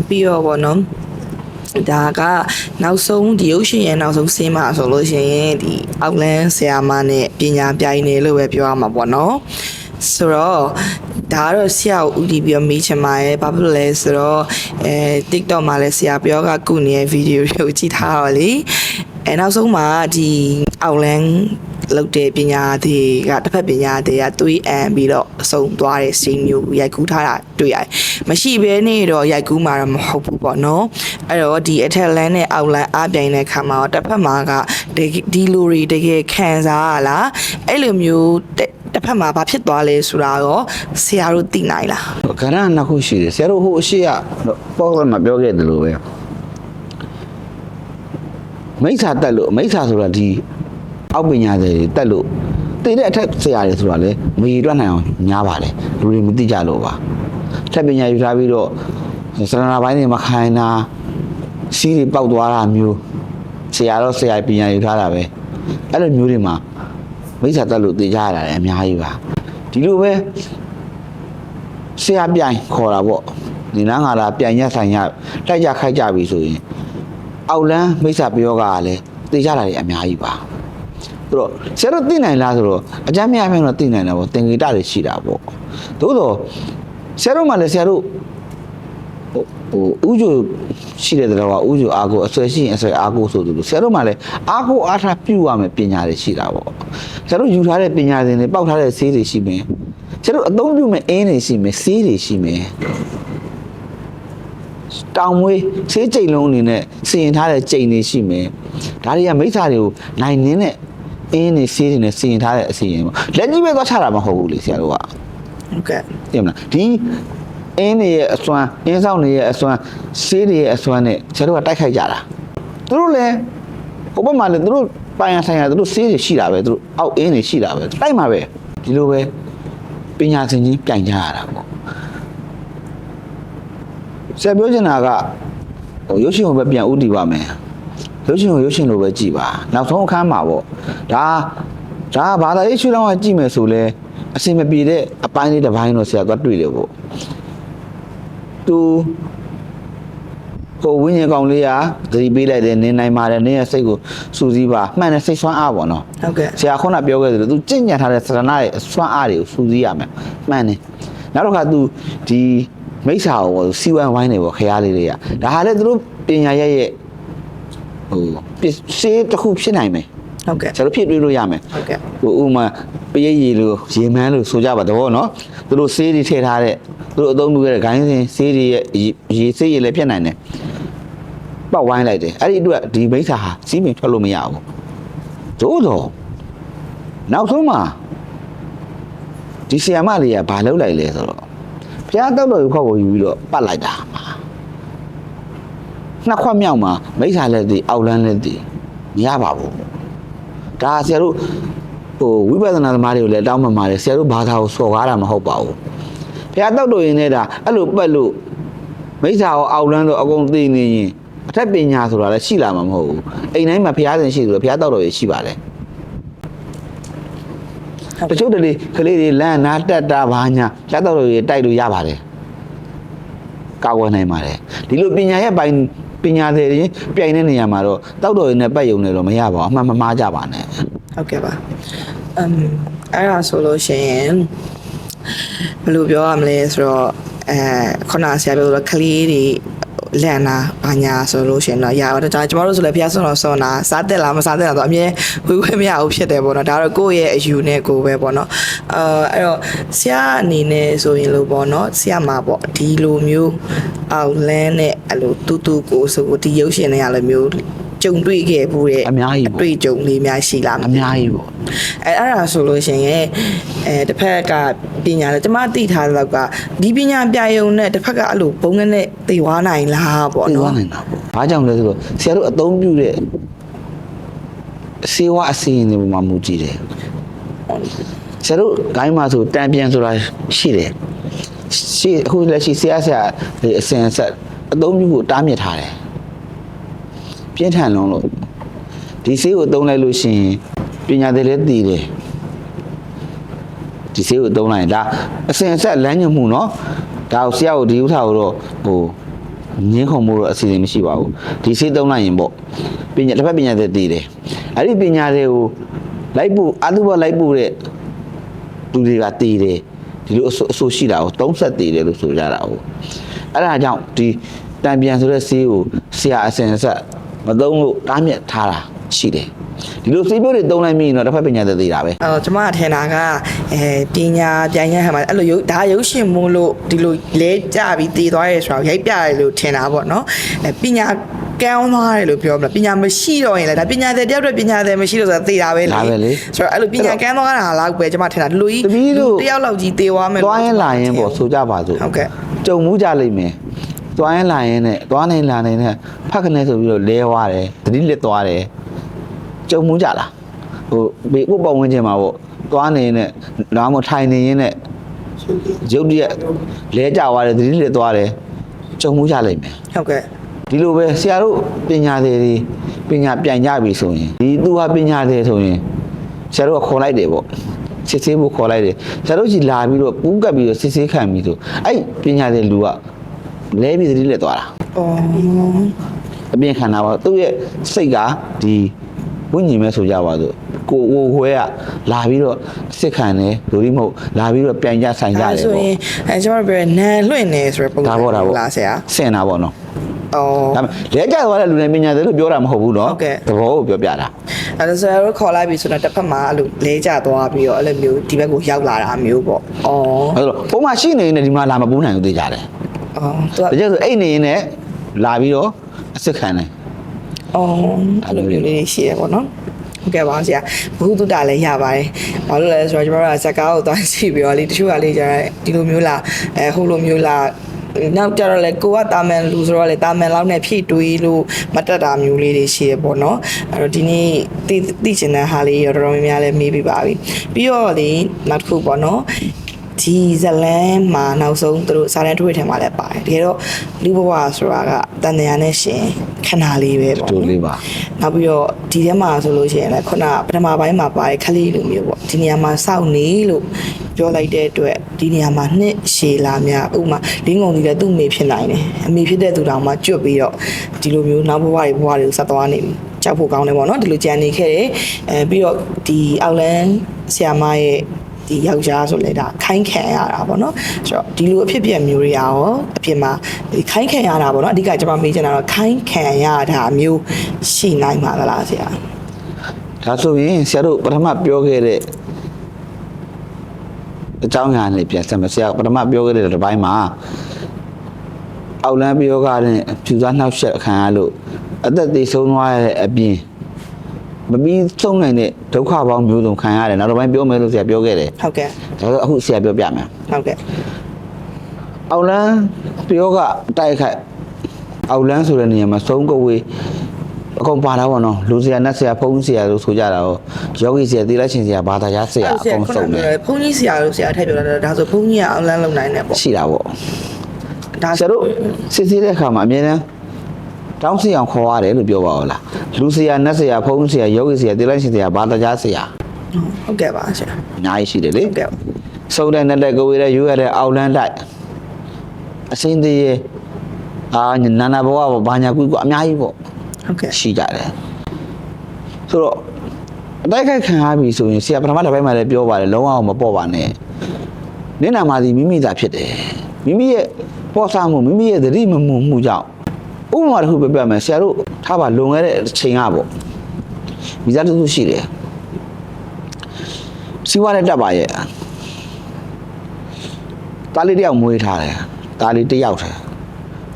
ပြီးတော့ပေါ့နော်ဒါကနောက်ဆုံးဒီရုပ်ရှင်ရဲ့နောက်ဆုံးဆင်းမှာဆိုလို့ရှိရင်ဒီအောက်လန်းဆရာမနဲ့ပညာပြိုင်နေလို့ပဲပြောရမှာပေါ့နော်ဆိုတော့ဒါကတော့ဆရာကိုဦးတည်ပြီးတော့မေးချင်ပါတယ်ဘာဖြစ်လို့လဲဆိုတော့ TikTok မှာလည်းဆရာပြောကကုနေတဲ့ဗီဒီယိုတွေကိုကြည့်ထားတော့လေနောက်ဆုံးမှာဒီအောက်လန်းလောက်တဲ့ပညာတွေကတစ်ဖက်ပညာတွေကသွေးအံပြီးတော့အဆုံးသွားတဲ့စီမျိုးရိုက်ကူးထားတာတွေ့ရတယ်။မရှိဘဲနဲ့တော့ရိုက်ကူးမှာတော့မဟုတ်ဘူးပေါ့နော်။အဲ့တော့ဒီအထက်လန်းနဲ့အောက်လန်းအားပြိုင်တဲ့ခါမှာတော့တစ်ဖက်မှာကဒီလူတွေတကယ်ခံစားရလားအဲ့လိုမျိုးတစ်ဖက်မှာဘာဖြစ်သွားလဲဆိုတာရောဆရာတို့သိနိုင်လား။ခဏနှစ်ခုရှိတယ်ဆရာတို့ဟိုအရှိကပေါ့ကမှာပြောခဲ့တယ်လို့ပဲမိစ္ဆာတက်လို့မိစ္ဆာဆိုတာဒီအောက်ပညာတွေတက်လို့တည်တဲ့အထက်ဆရာတွေဆိုတာလေမရည်တွက်နိုင်အောင်ညားပါလေလူတွေမသိကြလို့ပါထက်ပညာယူထားပြီးတော့စရဏပိုင်းတွေမခိုင်းတာစီးတွေပေါက်သွားတာမျိုးဆရာတော့ဆရာပညာယူထားတာပဲအဲ့လိုမျိုးတွေမှာမိစ္ဆာတက်လို့သိကြရတာလည်းအများကြီးပါဒီလိုပဲဆရာပြိုင်ခေါ်တာပေါ့ဒီနားငါလာပြိုင်ရဆိုင်ရတိုက်ကြခိုက်ကြပြီဆိုရင်အောက်လန်းမိစ္ဆာပြောကလည်းသိကြတာတွေအများကြီးပါဆိုတော့ဆရာတို့သိနိုင်လားဆိုတော့အကြမ်းများများတော့သိနိုင်တာပေါ့သင်္ကေတတွေရှိတာပေါ့သို့တော့ဆရာတို့မှလည်းဆရာတို့ဥကျူရှိတဲ့တော့ဥကျူအားကိုအဆွဲရှိရင်အဆွဲအားကိုဆိုလို့ဆရာတို့မှလည်းအားကိုအားထားပြုရမယ်ပညာတွေရှိတာပေါ့ဆရာတို့ယူထားတဲ့ပညာရှင်တွေပေါက်ထားတဲ့ဆေးတွေရှိမယ်ဆရာတို့အသုံးပြုမဲ့အင်းတွေရှိမယ်ဆေးတွေရှိမယ်တောင်မွေးဆေးကြိမ်လုံးအနေနဲ့စီရင်ထားတဲ့ကြိမ်တွေရှိမယ်ဒါတွေကမိစ္ဆာတွေကိုနိုင်နေတဲ့အင်းတွေဆေးတွေနဲ့စီရင်ထားတဲ့အစီရင်ပေါ့လက်ကြီးပဲသွားချတာမဟုတ်ဘူးလေဆရာတို့ကဟုတ်ကဲ့သိမလားဒီအင်းတွေရဲ့အစွမ်းအင်းဆောင်တွေရဲ့အစွမ်းဆေးတွေရဲ့အစွမ်းနဲ့ဆရာတို့ကတိုက်ခိုက်ကြတာသူတို့လည်းဟိုဘက်မှာလည်းသူတို့ပိုင်ရဆိုင်ရသူတို့ဆေးတွေရှိတာပဲသူတို့အောက်အင်းတွေရှိတာပဲတိုက်မှာပဲဒီလိုပဲပညာရှင်ကြီးပြိုင်ကြရတာပေါ့ဆရာပြောချင်တာကဟိုရုပ်ရှင်ကိုပဲပြန်ဥတည်ပါမယ်ရုပ်ရှင်ကိုရုပ်ရှင်လိုပဲကြည်ပါနောက်ဆုံးအခန်းမှာပေါ့ဒါဘာသာရေးရှုထောင့်ကကြည့်မယ်ဆိုလဲအစင်မပြေတဲ့အပိုင်းလေးတစ်ပိုင်းတော့ဆရာသွားတွေ့တယ်ပေါ့သူဟိုဝိညာဉ်ကောင်လေးကသတိပေးလိုက်တယ်နင်းနိုင်ပါတယ်နင်းရဲ့စိတ်ကိုစူးစီးပါမှန်တဲ့စိတ်ဆွမ်းအားပေါ့နော်ဟုတ်ကဲ့ဆရာခုနပြောခဲ့တယ်သူကြင်ညံထားတဲ့စရဏရဲ့ဆွမ်းအားတွေကိုစူးစီးရမယ်မှန်တယ်နောက်တစ်ခါသူဒီမိစ္ဆာကိုစီဝိုင်းဝိုင်းနေပေါ့ခရားလေးတွေကဒါဟာလေသူတို့ပညာရဲ့ဟိုပစ္စည်းတစ်ခုဖြစ်နိုင်မယ်ဟုတ်ကဲ့ကျွန်တော်ဖြစ်တွေးလို့ရမယ်ဟုတ်ကဲ့ဟိုဥမာပရိရေလို့ရေမန်းလို့ဆိုကြပါတော့နော်သူတို့ဆေးတွေထည့်ထားတဲ့သူတို့အသုံးပြုခဲ့တဲ့ဂိုင်းစင်ဆေးတွေရဲ့ရေဆေးရည်လည်းဖြစ်နိုင်တယ်ပောက်ဝိုင်းလိုက်တယ်အဲ့ဒီအတွက်ဒီမိစ္ဆာဟာစီးပင်ထွက်လို့မရဘူးသို့တော့နောက်ဆုံးမှာဒီဆီယာမလေးကဘာလုပ်လိုက်လဲဆိုတော့ဘုရားတောက်တော်ခေါက်ကိုယူပြီးတော့ပတ်လိုက်တာနှစ်ခွက်မြောက်မှာမိစ္ဆာလည်းတည်အောက်လန်းလည်းတည်မရပါဘူးဒါဆရာတို့ဟိုဝိပဿနာသမားတွေကိုလည်းတောင်းပန်ပါတယ်ဆရာတို့ဘာသာကိုစော်ကားတာမဟုတ်ပါဘူးဘုရားတောက်တော်ရင်လည်းဒါအဲ့လိုပတ်လို့မိစ္ဆာကိုအောက်လန်းတော့အကုန်သိနေရင်အထက်ပညာဆိုတာလည်းရှိလာမှာမဟုတ်ဘူးအိမ်တိုင်းမှာဘုရားရှင်ရှိတယ်လို့ဘုရားတောက်တော်ရရှိပါတယ်တချို့တလေကလေးတွေလမ်းနာတက်တာဘာညာဘုရားတောက်တော်ရတိုက်လို့ရပါတယ်ကာဝယ်နိုင်ပါတယ်ဒီလိုပညာရဲ့ပိုင်းပညာတွေပြိုင်တဲ့နေရာမှာတော့တောက်တော်ရနဲ့ပတ်ယုံနေတော့မရပါဘူးအမှန်မမှားကြပါနဲ့ဟုတ်ကဲ့ပါအဲ့ဒါဆိုလို့ရှိရင်ဘယ်လိုပြောရမလဲဆိုတော့ခုနဆရာပြောလို့ကလေးတွေလန့်တာဘာညာဆိုလို့ရှိရင်တော့ရပါတယ်ဒါကျမတို့ဆိုလည်းဘုရားဆုံးတော်ဆွမ်းတာစားတက်လားမစားတက်လားတော့အမြဲဝေးမရဘူးဖြစ်တယ်ပေါ့နော်ဒါတော့ကိုယ့်ရဲ့အယူနဲ့ကိုယ်ပဲပေါ့နော်အဲ့တော့ဆရာအနေနဲ့ဆိုရင်လို့ပေါ့နော်ဆရာမှာပေါ့ဒီလိုမျိုးအောက်လန်းနဲ့အဲ့လိုတူကိုဆိုဒီရုပ်ရှင်တွေကလည်းမျိုးကြုံတွေ့ခဲ့ဘူးတဲ့အများကြီးတွေ့ကြုံလေးများရှိလားအများကြီးပေါ့အဲ့ဒါဆိုလို့ရှိရင်တစ်ဖက်ကပညာလည်းကျမသိထားတဲ့လောက်ကဒီပညာပြယုံနဲ့တစ်ဖက်ကအဲ့လိုဘုံငနဲ့သိသွားနိုင်လားပေါ့နော်သိသွားနိုင်တာပေါ့ဘာကြောင့်လဲဆိုတော့ဆရာတို့အသုံးပြုတဲ့စေဝါအစီအစဉ်တွေမှာမူကြည့်တယ်ဆရာတို့ဂိုင်းမှာဆိုတန်ပြန်ဆိုတာရှိတယ်ရှိအခုလက်ရှိဆရာအစဉ်အဆက်အသုံးပြုဖို့တားမြစ်ထားတယ်ပြင်းထန်လုံးလို့ဒီဆေးကိုသုံးလိုက်လို့ရှိရင်ပညာတွေလည်းတည်တယ်ဒီဆေးကိုသုံးလိုက်ရင်ဒါအစဉ်အဆက်လမ်းညွှန်မှုเนาะဒါကိုဆရာကိုဒီဥထာကိုတော့ဟို ငင်းခုံမှုတော့အစီအစဉ်မရှိပါဘူးဒီဆေးသုံးလိုက်ရင်ပေါ့ပညာတစ်ဖက်ပညာသက်တည်တယ်အဲ့ဒီပညာတွေကိုလိုက်ဖို့အတုဘလိုက်ဖို့တဲ့သူတွေကတည်တယ်ဒီလိုအဆိုရှိတာကိုသုံးဆက်တည်တယ်လို့ဆိုကြတာဟုတ်အဲ့ဒါကြောင့်ဒီတံပြန်ဆိုတဲ့ဆေးကိုဆရာအစဉ်ဆက်မသုံးလို့တားမြစ်ထားတာရှိတယ်ဒီလိုဆေးမျိုးတွေသုံးလိုက်မိရင်တော့တစ်ဖက်ပညာသက်တည်တာပဲကျွန်မထင်တာကပညာပြိုင်ရဟမှာအဲ့လိုရုပ်ရှင်မို့လို့ဒီလိုလဲကြပြီးတည်သွားရဲဆိုတော့ရိုက်ပြရတယ်လို့ထင်တာပေါ့နော်ပညာကန်းသွားတယ်လို့ပြောမလားပညာမရှိတော့ရင်လည်းဒါပညာသက်တယောက်တည်းပညာသက်မရှိလို့ဆိုတာသိတာပဲလေဆိုတော့အဲ့လိုပညာကန်းသွားတာလောက်ပဲကျွန်မထင်တာဒီလိုကြီးတယောက်လောက်ကြီးတည်သွားမယ်သွားရင်လာရင်ပေါ့ဆိုကြပါစို့ဟုတ်ကဲ့ကြုံမှုကြလိမ့်မယ်သွားရင်လာရင်နဲ့သွားနေလာနေနဲ့ဖက်ကနေဆိုပြီးတော့လဲသွားတယ်သတိလစ်သွားတယ်ကြုံမှုကြလားဟိုဘေးဥပ္ပဝန်းကျင်မှာပေါ့သွားနေနဲ့နားမထိုင်နေရင်နဲ့ရုပ်တရက်လဲကြသွားတယ်သတိလစ်သွားတယ်ကြုံမှုကြလိမ့်မယ်ဟုတ်ကဲ့ဒီလိုပဲဆရာတို့ပညာသည်တွေပညာပြန်ကြပြီဆိုရင်ဒီသူဟာပညာသည်ဆိုရင်ဆရာတို့ကခေါ်လိုက်တယ်ပေါ့စစ်ဆေးဖို့ခေါ်လိုက်တယ်ဆရာတို့ကြီးလာပြီးတော့ပူးကပ်ပြီးတော့စစ်ဆေးခံပြီးဆိုအဲ့ပညာသည်လူကလဲပြီးသတိလက်သွားတာအပြင်ခံတာပါသူ့ရဲ့စိတ်ကဒီဝိညာဉ်ပဲဆိုကြပါစို့ကိုခွဲကလာပြီးတော့စစ်ခံတယ်လူကြီးမဟုတ်လာပြီးတော့ပြန်ကြဆိုင်ကြတယ်ပေါ့ဆိုရင်ကျွန်တော်ပြောနန်လွင့်နေဆိုတဲ့ပုံစံလားဆရာဆင်တာပေါ့နော်အော်ဒါပေမဲ့လဲကြသွားတဲ့လူနဲ့ပညာတယ်လို့ပြောတာမဟုတ်ဘူးနော်သဘောကိုပြောပြတာအဲ့ဒါဆိုတော့ခေါ်လိုက်ပြီဆိုတော့တစ်ဖက်မှာအဲ့လိုလဲကြသွားပြီးတော့အဲ့လိုမျိုးဒီဘက်ကိုရောက်လာတာမျိုးပေါ့အော်အဲ့လိုပုံမှန်ရှိနေနေဒီမှာလာမပူးနိုင်ဘူးသိကြတယ်အော်သူကဒါကြောင့်ဆိုအဲ့နေရင်လည်းလာပြီးတော့အစစ်ခံတယ်အော်အဲ့လိုမျိုးလေးရှိရပေါ့နော်ဟုတ်ကဲ့ပါဆရာဘုဟုတုတလည်းရပါတယ်ဘာလို့လဲဆိုတော့ကျွန်တော်တို့ကဇက်ကားကိုသွားကြည့်ပြီးတော့လေတချို့ကလေကျတော့ဒီလိုမျိုးလားဟိုလိုမျိုးလားနောက်ကြတော့လေကိုကတာမန်လူဆိုတော့လေတာမန်လောက်နဲ့ဖြည့်တွေးလို့မတက်တာမျိုးလေးတွေရှိရပေါ့နော်အဲ့တော့ဒီနေ့သိချင်တဲ့ဟာလေးရောတော်တော်များများလည်းမေးပြပါပြီပြီးတော့လေနောက်တစ်ခုပေါ့နော်ဒီဇလန်မှာနောက်ဆုံးသူတို့စာတန်းထွေးထဲမှာလည်းပါတယ်တကယ်တော့လူဘဝဆိုတာကတန်တရားနဲ့ရှင်ခဏလေးပဲပေါ့တူလေးပါနောက်ပြီးတော့ဒီထဲမှာဆိုလို့ရှိရင်လည်းခုနပထမပိုင်းမှာပါတဲ့ခလေးလိုမျိုးပေါ့ဒီနေရာမှာစောင့်နေလို့ပြောလိုက်တဲ့အတွက်ဒီနေရာမှာနှစ်ရှည်လာများဥမာလင်းကုန်ကြီးလည်းသူ့မိဖြစ်နိုင်တယ်အမိဖြစ်တဲ့သူတောင်မှကျွတ်ပြီးတော့ဒီလိုမျိုးနောက်ဘဝတွေကိုဆက်သွားနေကြောက်ဖို့ကောင်းတယ်ပေါ့နော်ဒီလိုကြံနေခဲ့တယ်ပြီးတော့ဒီအောက်လန်းဆရာမရဲ့ဒီယောက်ျားဆိုလဲဒါခိုင်းခံရတာပေါ့နော်ဆိုတော့ဒီလိုအဖြစ်ပြက်မျိုးတွေရောအဖြစ်မှာဒီခိုင်းခံရတာပေါ့နော်အဓိကကျွန်မမေးချင်တာတော့ခိုင်းခံရတာမျိုးရှိနိုင်ပါသလားဆရာဒါဆိုရင်ဆရာတို့ပထမပြောခဲ့တဲ့အကြောင်းအရာနဲ့ပြန်ဆက်မယ်ဆရာပထမပြောခဲ့တဲ့တစ်ပိုင်းမှာအောက်လန်းပြောကားတဲ့ဖြူစားနှောက်ယှက်ခံရလို့အသက်သေဆုံးသွားတဲ့အပြင်မပြီးဆုံးနိုင်တဲ့ဒုက္ခပေါင်းမျိုးစုံခံရတယ်နောက်တစ်ပိုင်းပြောမယ်လို့ဆရာပြောခဲ့တယ်ဟုတ်ကဲ့ဒါဆိုအခုဆရာပြောပြမယ်ဟုတ်ကဲ့အောက်လန်းပြောကတိုက်ခိုက်အောက်လန်းဆိုတဲ့နေရာမှာဆုံးကဝေးအကုန်ပါတာပေါ့နော်လူဆရာနတ်ဆရာဘုန်းကြီးဆရာလို့ဆိုကြတာဟောယောဂီဆရာသီလရှင်ဆရာဘာသာရားဆရာအကုန်စုံတယ်ဘုန်းကြီးဆရာလို့ဆရာထည့်ပြောတာဒါဆိုဘုန်းကြီးကအောက်လန်းလုံနိုင်တယ်ပေါ့ရှိတာပေါ့ဒါဆရာတို့စစ်ဆေးတဲ့အခါမှာအမြဲတမ်းတောင်းစီအောင်ခေါ်ရတယ်လို့ပြောပါဦးလားလူဆရာနတ်ဆရာဘုန်းဆရာယောဂီဆရာသီလရှင်ဆရာဘာသာကြားဆရာဟုတ်ကဲ့ပါဆရာအများကြီးရှိတယ်လေဟုတ်ကဲ့စုံတဲ့နဲ့တဲ့ကိုဝေးတဲ့ယူရတဲ့အောက်လန်းတိုက်အစင်းသေးရဲ့နာနာဘဝဘာညာကွီကအများကြီးပေါ့ဟုတ်ကဲ့ရှိကြတယ်ဆိုတော့အတိုက်ခိုက်ခံရပြီဆိုရင်ဆရာပထမတစ်ပိုင်းမှာလည်းပြောပါတယ်လုံးဝမပေါ့ပါနဲ့နင့်နာမှာဒီမိမိသာဖြစ်တယ်မိမိရဲ့ပေါ်စားမှုမိမိရဲ့သတိမမှုကြောင့်ဥပမာတစ်ခုပြပြမယ်ဆရာတို့ထားပါလွန်ခဲ့တဲ့အချိန်ကပေါ့မိသားစုရှိတယ်စီးပွားနဲ့တက်ပါရဲ့တားလေးတယောက်မွေးထားတယ်တားလေးတယောက်တယ်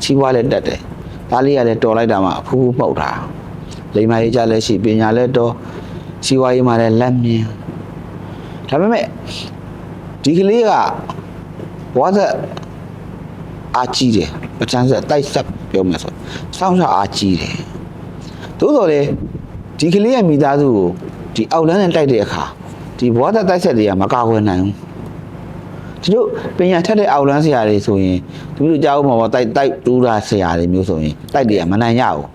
စီးပွားလည်းတက်တယ်တားလေးကလည်းတော်လိုက်တာမှဖူးဖူးမှုတ်တာလိမ္မာရေးကြလည်းရှိပညာလည်းတော်စီးပွားရေးမှာလည်းလက်မြင်ဒါပေမဲ့ဒီကလေးကဘဝသက်အားကြီးတယ်ပဋ္ဌာန်းဆက်တိုက်ဆက်ပြောမယ်ဆိုစောင့်ရှောက်အားကြီးတယ်သို့တော်လေဒီကလေးရဲ့မိသားစုကိုဒီအောက်လန်းနဲ့တိုက်တဲ့အခါဒီဘဝသက်တိုက်ဆက်တွေကမကာကွယ်နိုင်ဘူးဒီလိုပညာထက်တဲ့အောက်လန်းဆရာတွေဆိုရင်သူတို့ကြားဦးမှာပေါ့တိုက်တူးတာဆရာတွေမျိုးဆိုရင်တိုက်တွေကမနိုင်ရဘူး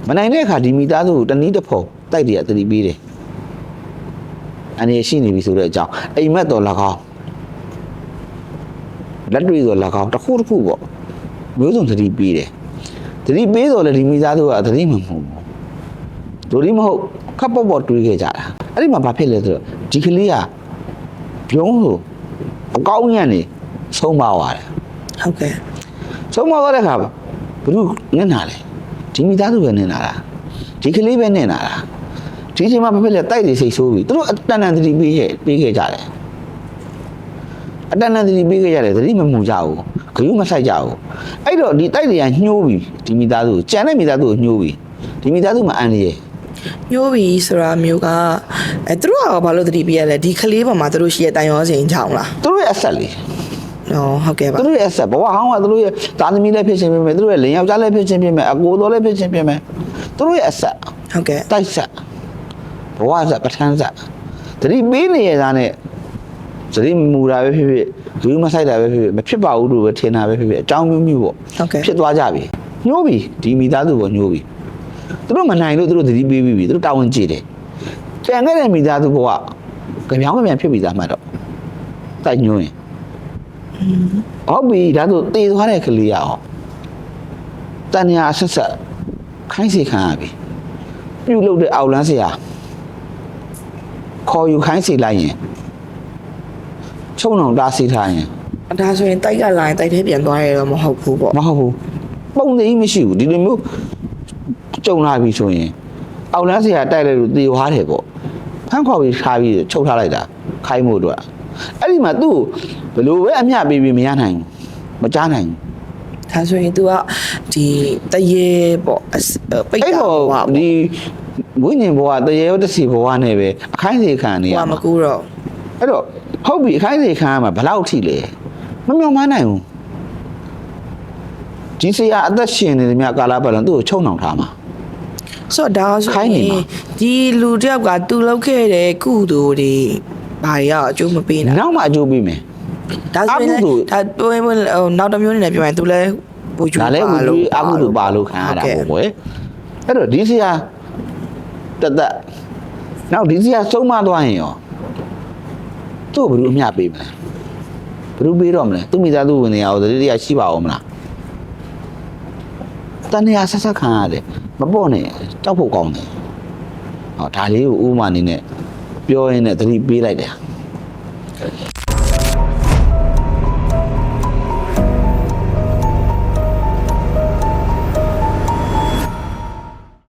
မနိုင်တဲ့အခါဒီမိသားစုကိုတနည်းတစ်ဖို့တိုက်တွေကတတိပေးတယ်အနေရှိနေပြီဆိုတဲ့အကြောင်းအိမ်မက်တော်၎င်းလက်တွေ့ဆို၎င်းတစ်ခုပေါ့မျိုးစုံသတိပေးတယ် သတိပေးတော့လေဒီမိသားစုကသတိမမှုဘူးတို့ဒီမဟုတ်ခပ်ပေါ့တွေးခဲ့ကြတာအဲ့ဒီမှာဘာဖြစ်လဲဆိုတော့ဒီကလေးကပြုံးလို့အကောင်းညံ့နေဆုံးပါသွားတယ် ဟုတ်ကဲ့ ဆုံးမသွားတဲ့ခါဘယ်သူနင့်နာလဲဒီမိသားစုပဲနင့်နာတာဒီကလေးပဲနင့်နာတာဒီအချိန်မှာဘာဖြစ်လဲတိုက်တွေစိတ်ဆိုးပြီသူတို့အတန်တန်သတိပေးခဲ့ကြတယ်အတန်တန်သတိပေးခဲ့ကြတယ်သတိမမှုကြဘူးဂရုမစိုက်ကြဘူးအဲ့တော့ဒီတိုက်တွေကညှိုးပြီဒီမိသားစုကြံတဲ့မိသားစုကိုညှိုးပြီဒီမိသားစုမှာအန်ရည် ညိုးပြီဆိုတာမျိုးကသူတို့ကဘာလို့သတိပေးရလဲဒီကလေးပေါ်မှာသူတို့ရှိရတန်ရောစင်ချောင်းလား သူတို့ရဲ့အဆက်လေး ဟုတ်ကဲ့ပါ သူတို့ရဲ့အဆက်ဘဝဟောင်းကသူတို့ရဲ့သားသမီးလည်းဖြစ်ချင်းဖြစ်မယ်သူတို့ရဲ့လင်ယောက်ျားလည်းဖြစ်ချင်းဖြစ်မယ်အကိုတော်လည်းဖြစ်ချင်းဖြစ်မယ်သူတို့ရဲ့အဆက် ဟုတ်ကဲ့ တိုက်ဆက်ဘဝဆက်ပဋ္ဌာန်းဆက်သတိပေးနေရတာနဲ့သတိမူတာပဲဖြစ်ဖြစ်ဂရုမစိုက်တာပဲဖြစ်ဖြစ်မဖြစ်ပါဘူးလို့ပဲထင်တာပဲဖြစ်ဖြစ်အကြောင်းမျိုးမျိုးပေါ့ ဟုတ်ကဲ့ ဖြစ်သွားကြပြီညှိုးပြီဒီမိသားစုကိုညှိုးပြီသူတို့မနိုင်လို့သူတို့သတိပေးပြီးပြီသူတို့တာဝန်ကျေတယ်ကြံခဲ့တဲ့မိသားစုဘဝကြပြောင်းကြပြန်ဖြစ်ပြီးသားမှတော့တိုက်ညှိုးရင်ဟုတ်ပြီဒါဆိုတည်သွားတဲ့ကလေးရအောင်တန်ညာဆက်ဆက်ခိုင်းစီခံရပြီပြုတ်လို့တဲ့အောက်လန်းဆရာခေါ်ယူခိုင်းစီလိုက်ရင်ချုံအောင်တားစီထားရင် ဒါဆိုရင်တိုက်ကလာရင်တိုက်ထဲပြန်သွားရတော့မဟုတ်ဘူးပေါ့ မဟုတ်ဘူးပုံသေးကြီးမရှိဘူးဒီလိုမျိုးကြုံလာပြီဆိုရင်အောက်လန်းဆရာတိုက်လိုက်လို့တေဝါတယ်ပေါ့ဖမ်းခေါ်ပြီးထားပြီးချုပ်ထားလိုက်တာခိုင်းမှုအတွက်အဲ့ဒီမှာသူ့ဘယ်လိုပဲအမျှပေးပြီးမရနိုင်ဘူးမကြားနိုင်ဘူး ဒါဆိုရင် तू ကဒီတရေပေါ့ပိတ် အဲ့ တာ တော့ ပေါ့ ဒီဝိညာဉ်ဘဝတရေရောတစီဘဝနဲ့ပဲအခိုင်းစီခံနေရ ဟို မှာ မကူတော့ အဲ့တော့ဟုတ်ပြီအခိုင်းစီခံရမှာဘယ်လောက်ထိလဲမမျောမှန်းနိုင်ဘူးဒီဆရာအသက်ရှင်နေတယ်မြကာလာပတ်လုံးသူ့ကိုချုံနှောင်ထားမှာ ဆိုတော့ဒါဆို ခိုင်းနေ ရင် မှာ ဒီလူတယောက်က तू လောက်ခဲ့တဲ့ကုသိုလ်တွေဘာတွေကအကျိုးမပေးနိုင် နောက်မှအကျိုးပေးမယ် ဒါဆိုရင် အကုသိုလ် ဒါတွင်းနောက်တစ်မျိုးအနေနဲ့ပြောရင် तू လဲဘူဂျူ ဒါလည်းဝီလူအကုသိုလ်ပါလို့ခံရတာပေါ့ကွယ်အဲ့တော့ဒီဆရာတသက်နောက်ဒီဆရာဆုံးမသွားရင်ရောသူ့ဘယ်လိုအမျှပေးမလဲဘယ်လိုပေးတော့မလဲသူ့မိသားစုဝင်နေရအောင်တတိယရှိပါအောင်မလားတန်ရာဆက်ဆက်ခံရတယ်မပေါ့နဲ့တောက်ဖို့ကောင်းတယ်ဟောဒါလေးကိုဥပမာအနေနဲ့ပြောရင်းနဲ့သတိပေးလိုက်တယ်